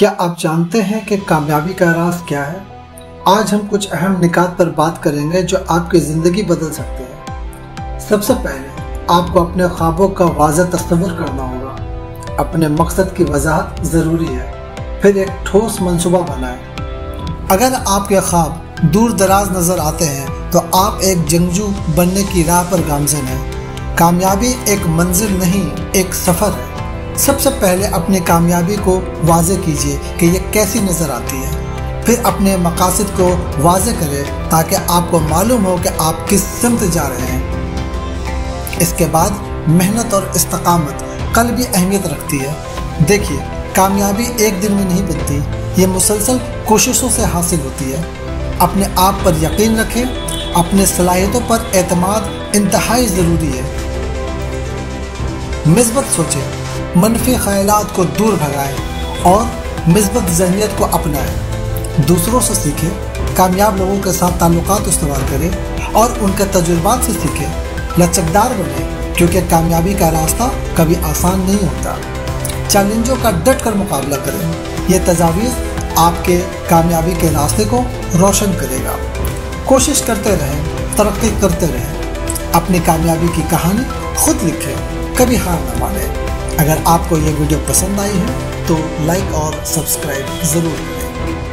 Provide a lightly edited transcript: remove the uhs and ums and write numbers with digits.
کیا آپ جانتے ہیں کہ کامیابی کا راز کیا ہے؟ آج ہم کچھ اہم نکات پر بات کریں گے جو آپ کی زندگی بدل سکتے ہیں۔ سب سے پہلے آپ کو اپنے خوابوں کا واضح تصور کرنا ہوگا۔ اپنے مقصد کی وضاحت ضروری ہے، پھر ایک ٹھوس منصوبہ بنائیں۔ اگر آپ کے خواب دور دراز نظر آتے ہیں تو آپ ایک جنگجو بننے کی راہ پر گامزن ہیں۔ کامیابی ایک منزل نہیں، ایک سفر ہے۔ سب سے پہلے اپنی کامیابی کو واضح کیجیے کہ یہ کیسی نظر آتی ہے، پھر اپنے مقاصد کو واضح کریں تاکہ آپ کو معلوم ہو کہ آپ کس سمت جا رہے ہیں۔ اس کے بعد محنت اور استقامت قلبی اہمیت رکھتی ہے۔ دیکھیے، کامیابی ایک دن میں نہیں بنتی، یہ مسلسل کوششوں سے حاصل ہوتی ہے۔ اپنے آپ پر یقین رکھیں، اپنے صلاحیتوں پر اعتماد انتہائی ضروری ہے۔ مثبت سوچیں، منفی خیالات کو دور بھگائیں اور مثبت ذہنیت کو اپنائیں۔ دوسروں سے سیکھیں، کامیاب لوگوں کے ساتھ تعلقات استوار کریں اور ان کے تجربات سے سیکھیں۔ لچکدار بنیں، کیونکہ کامیابی کا راستہ کبھی آسان نہیں ہوتا۔ چیلنجوں کا ڈٹ کر مقابلہ کریں، یہ تجاویز آپ کے کامیابی کے راستے کو روشن کرے گا۔ کوشش کرتے رہیں، ترقی کرتے رہیں، اپنی کامیابی کی کہانی خود لکھیں، کبھی ہار نہ مانیں۔ اگر آپ کو یہ ویڈیو پسند آئی ہے تو لائک اور سبسکرائب ضرور کریں۔